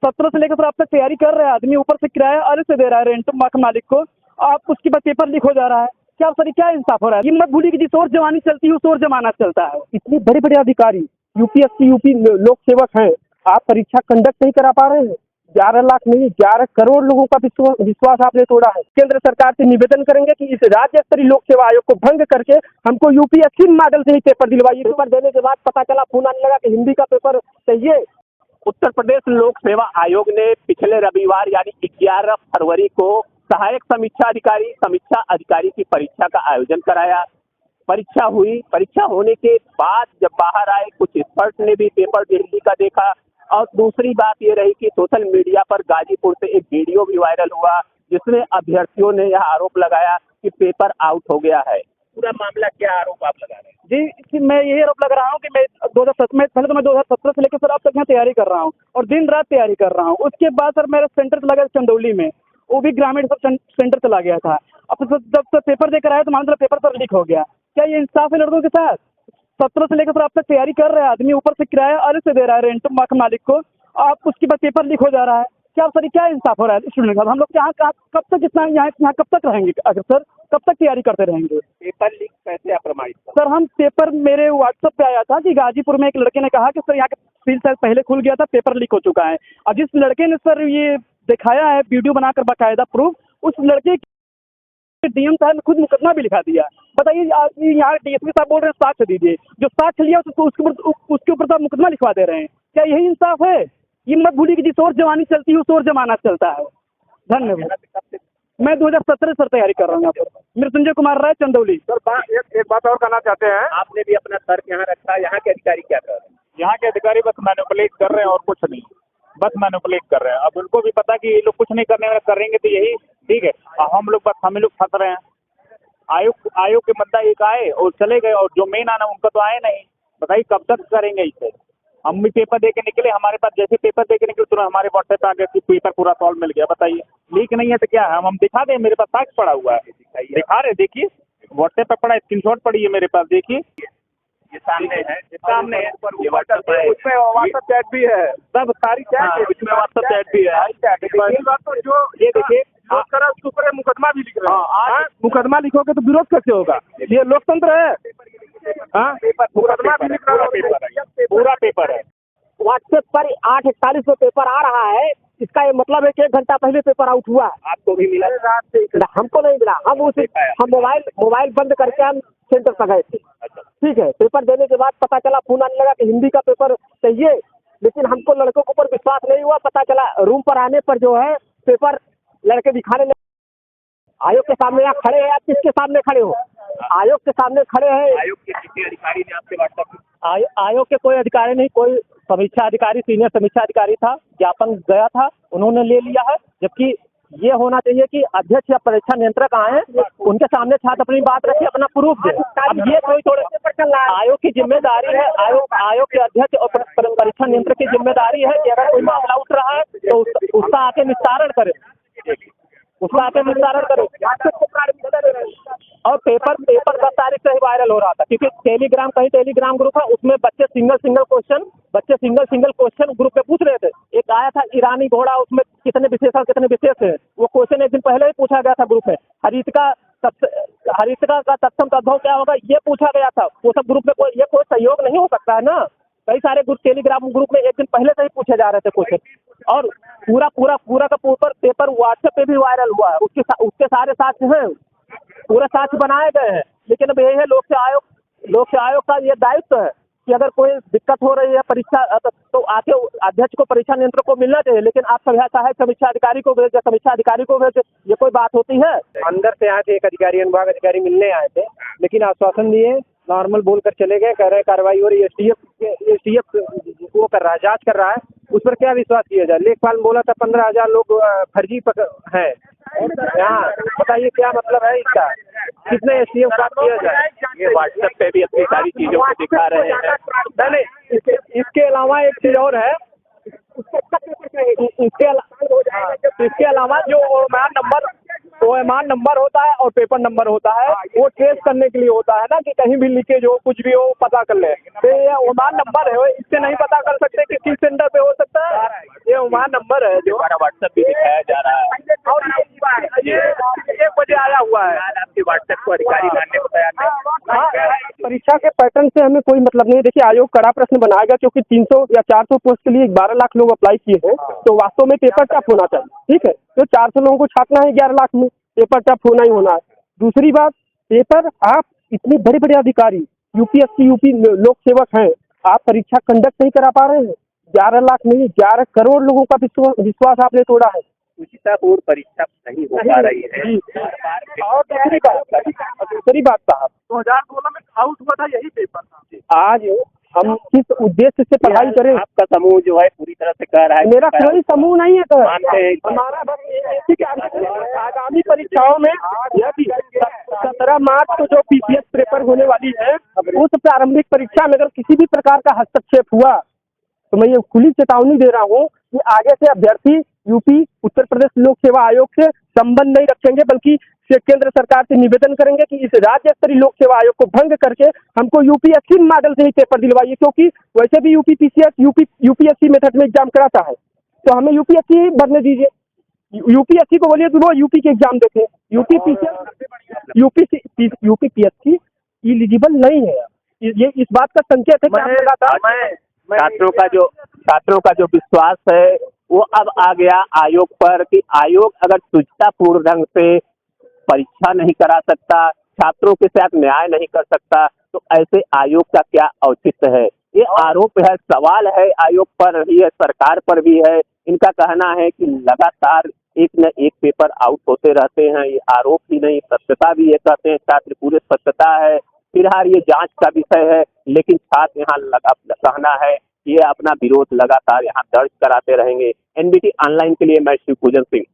17 से लेकर सर आप तक तैयारी कर रहे हैं आदमी, ऊपर से किराया अलग से दे रहा है रेंट मालिक को, आप उसके बाद पेपर लीक हो जा रहा है। क्या सर क्या इंसाफ हो रहा है? ये मत भूलिए कि जिस ओर जवानी चलती है उस ओर जमाना चलता है। इतने बड़े बड़े अधिकारी यूपीएससी यूपी लोक सेवक हैं, आप परीक्षा कंडक्ट नहीं करा पा रहे हैं। 11 लाख नहीं 11 करोड़ लोगों का विश्वास आपने तोड़ा है। केंद्र सरकार से निवेदन करेंगे कि इस राज्य स्तरीय लोक सेवा आयोग को भंग करके हमको यूपीएससी मॉडल से ही पेपर दिलवाइए। पेपर देने के बाद पता चला फोन आने लगा कि हिंदी का पेपर चाहिए। उत्तर प्रदेश लोक सेवा आयोग ने पिछले रविवार यानी 11 फरवरी को सहायक समीक्षा अधिकारी की परीक्षा का आयोजन कराया। परीक्षा हुई। परीक्षा होने के बाद जब बाहर आए, कुछ एक्सपर्ट ने भी पेपर दिल्ली का देखा। और दूसरी बात ये रही कि सोशल मीडिया पर गाजीपुर से एक वीडियो भी वायरल हुआ, जिसमें अभ्यर्थियों ने यह आरोप लगाया कि पेपर आउट हो गया है। पूरा मामला क्या आरोप आप लगा रहे हैं? जी मैं यही आरोप लगा रहा हूँ कि मैं 2017 से लेकर सर अब तक यहाँ तैयारी कर रहा हूँ और दिन रात तैयारी कर रहा हूँ। उसके बाद सर मेरा सेंटर चला गया चंदौली में, वो भी ग्रामीण सब सेंटर चला गया था। अब जब सर पेपर देकर आया तो मान लो पेपर सर लीक हो गया। क्या ये इंसाफ है लड़कों के साथ? 17 से लेकर सर अब तक तैयारी कर रहे हैं आदमी, ऊपर से किराया अलग से दे रहा है रेंट मालिक को, आप उसके बाद पेपर लीक हो जा रहा है। क्या सर क्या इंसाफ हो रहा है स्टूडेंट का? हम लोग यहाँ कब तक इतना यहाँ कब तक रहेंगे? अगर सर कब तक तैयारी करते रहेंगे? पेपर लीक कैसे अप्रमाणित? सर हम पेपर मेरे व्हाट्सएप पे आया था कि गाजीपुर में एक लड़के ने कहा कि सर यहाँ का सील शायद पहले खुल गया था, पेपर लीक हो चुका है। और जिस लड़के ने सर ये दिखाया है वीडियो बनाकर बाकायदा प्रूफ, उस लड़के डीएम साहब ने खुद मुकदमा भी लिखा दिया। बताइए यहाँ डीएसपी साहब बोल रहे हैं साक्ष्य दीजिए, जो साक्ष्य लिया उसके ऊपर तो मुकदमा लिखवा दे रहे हैं। क्या यही इंसाफ है? ये मत भूलिए कि जिस ओर जवानी चलती है उस ओर जमाना चलता है। धन्यवाद। मैं 2017 से तैयारी कर रहा हूँ। यहाँ पर मृत्युंजय कुमार राय, चंदौली। सर एक बात और कहना चाहते हैं, आपने भी अपना तर्क यहाँ रखा, यहाँ के अधिकारी क्या कर रहे हैं? यहाँ के अधिकारी बस मैनिपुलेट कर रहे हैं और कुछ नहीं, बस मैनिपुलेट कर रहे हैं। अब उनको भी पता कि ये लोग कुछ नहीं करने वाले, करेंगे तो यही ठीक है। हम लोग फंस रहे हैं। आयोग के मुद्दा एक आए और चले गए, और जो मेन आना उनका तो आए नहीं। बताइए कब तक करेंगे इसे? हम भी पेपर दे के निकले, हमारे पास जैसे पेपर दे के निकले तुरंत हमारे व्हाट्सएप पे आ गया कि पेपर पूरा सॉल्व मिल गया। बताइए लीक नहीं है तो क्या है? हम दिखा दें, मेरे पास साक्ष्य पड़ा हुआ है, दिखा रहे, देखिए व्हाट्सएप पे पड़ा, स्क्रीनशॉट पड़ी है मेरे पास, देखिए ये सामने है, ये व्हाट्सएप उसमें व्हाट्सएप चैट भी है, सब सारी चैट इसमें व्हाट्सएप चैट भी है। जो ये देखिए उसके ऊपर मुकदमा भी लिख रहे हैं। मुकदमा लिखोगे तो विरोध कैसे होगा? ये लोकतंत्र है। मुकदमा भी लिख रहा है, पूरा पेपर है। व्हाट्सएप पर 8:41 को पेपर आ रहा है, इसका ये मतलब है कि 1 घंटा पहले पेपर आउट हुआ है। आपको भी मिला? हमको नहीं मिला। हम मोबाइल बंद करके हम सेंटर पर गए थे। ठीक है, पेपर देने के बाद पता चला, फोन आने लगा कि हिंदी का पेपर चाहिए, लेकिन हमको लड़कों के ऊपर विश्वास नहीं हुआ। पता चला रूम पर आने पर जो है पेपर लड़के दिखाने लगे। आयोग के सामने आप खड़े हैं, आप किसके सामने खड़े हो? आयोग के सामने खड़े हैं। आयोग के किसी अधिकारी ने आपसे व्हाट्सएप? आयोग के कोई अधिकारी नहीं, कोई समीक्षा अधिकारी, सीनियर समीक्षा अधिकारी था, ज्ञापन गया था, उन्होंने ले लिया है। जबकि ये होना चाहिए कि अध्यक्ष या परीक्षा नियंत्रक आए, उनके सामने छात्र अपनी बात रखे, अपना प्रूफ दे। अब ये कोई थोड़े आयोग की जिम्मेदारी है, आयोग के अध्यक्ष और परीक्षा नियंत्रक की जिम्मेदारी है कि अगर कोई मामला उठ रहा है तो उसका आके निस्तारण करे, और पेपर 10 तारीख से ही वायरल हो रहा था, क्योंकि टेलीग्राम ग्रुप है, उसमें बच्चे सिंगल क्वेश्चन ग्रुप पे पूछ रहे थे। एक आया था ईरानी घोड़ा, उसमें कितने विशेष है, वो क्वेश्चन एक दिन पहले ही पूछा गया था ग्रुप में। हरितिका का तत्सम तद्भव क्या होगा, ये पूछा गया था। वो सब ग्रुप में कोई सहयोग नहीं हो सकता है ना। कई सारे टेलीग्राम ग्रुप में एक दिन पहले से ही पूछे जा रहे थे क्वेश्चन, और पूरा का पेपर व्हाट्सएप पे भी वायरल हुआ है। उसके सारे साक्ष्य हैं, पूरे साक्ष्य बनाए गए हैं। लेकिन अब यही है लोक सेवा आयोग का ये दायित्व है कि अगर कोई दिक्कत हो रही है परीक्षा तो आके अध्यक्ष को, परीक्षा नियंत्रक को मिलना चाहिए। लेकिन आप सब सहायक समीक्षा अधिकारी को भेजे, ये कोई बात होती है? अंदर से आए थे एक अधिकारी, अनुभाग अधिकारी मिलने आए थे, लेकिन आश्वासन दिए, नॉर्मल बोलकर चले गए। कह रहे कार्रवाई हो रही है, एसटीएफ वो कर रहा है, जांच कर रहा है, उस पर क्या विश्वास किया जाए? लेखपाल बोला था 15,000 लोग फर्जी हैं यहाँ। बताइए क्या मतलब है इसका? कितने एसटीएफ बात किया जाए? ये व्हाट्सएप पे भी अपनी सारी चीजों को दिखा रहे हैं। नहीं, इसके अलावा एक चीज और है। इसके अलावा जो ओएमआर नंबर होता है और पेपर नंबर होता है, वो ट्रेस करने के लिए होता है ना, कि कहीं भी लीकेज हो, कुछ भी हो, पता कर ले। तो ये ओएमआर नंबर है, इससे नहीं पता कर सकते कि किस सेंटर पे हो सकता है। ये वहाँ नंबर है जो हमारा व्हाट्सएप भी दिखाया जा रहा है और ये 1 बजे आया हुआ है। आपके व्हाट्सएप को अधिकारी मानने को तैयार नहीं। हाँ, परीक्षा के पैटर्न से हमें कोई मतलब नहीं है। देखिए, आयोग कड़ा प्रश्न बनाएगा क्योंकि 300 या 400 पोस्ट के लिए 12 लाख लोग अप्लाई किए हैं, तो वास्तव में पेपर टफ होना चाहिए। ठीक है, तो 400 लोगों को छापना है 11 लाख में, पेपर टफ होना ही होना है। दूसरी बात, पेपर आप इतने बड़े बड़े अधिकारी यूपीएससी यूपी लोक सेवक हैं, आप परीक्षा कंडक्ट नहीं करा पा रहे हैं। 11 लाख नहीं, 11 करोड़ लोगों का विश्वास आपने तोड़ा है। पूर्ण परीक्षा नहीं हो पा रही है। जी। और दूसरी बात साहब, 2016 में आउट हुआ था, यही पेपर था। आज हम किस उद्देश्य से पढ़ाई करें? आपका समूह जो है पूरी तरह से कह रहा है मेरा कोई समूह नहीं है सर। मानते हैं हमारा बस ये कि आगामी परीक्षाओं में यदि 17 मार्च को जो पीसीएस पेपर होने वाली है, उस प्रारंभिक परीक्षा में अगर किसी भी प्रकार का हस्तक्षेप हुआ तो मैं ये खुली चेतावनी दे रहा हूँ कि आगे से अभ्यर्थी यूपी उत्तर प्रदेश लोक सेवा आयोग से संबंध नहीं रखेंगे, बल्कि से केंद्र सरकार से निवेदन करेंगे कि इस राज्य स्तरीय लोक सेवा आयोग को भंग करके हमको यूपीएससी मॉडल से ही पेपर दिलवाइए, क्योंकि वैसे भी यूपीएससी मेथड में एग्जाम कराता है, तो हमें यूपीएससी भरने दीजिए। यूपीएससी को बोलिए कि वो यूपी के एग्जाम देखें। यूपीपीएससी इलिजिबल नहीं है। ये इस बात का संकेत है कि आप लगातार छात्रों का जो विश्वास है वो अब आ गया आयोग पर कि आयोग अगर शुचितापूर्ण ढंग से परीक्षा नहीं करा सकता, छात्रों के साथ न्याय नहीं कर सकता, तो ऐसे आयोग का क्या औचित्य है। ये आरोप है, सवाल है, आयोग पर भी है, सरकार पर भी है। इनका कहना है कि लगातार एक न एक पेपर आउट होते रहते हैं। ये आरोप ही नहीं, सत्यता भी ये कहते हैं छात्र, पूरे सत्यता है। फिलहाल ये जांच का विषय है, लेकिन छात्र यहाँ कहना है ये अपना विरोध लगातार यहाँ दर्ज कराते रहेंगे। एनबीटी ऑनलाइन के लिए मैं शिव पूजन सिंह।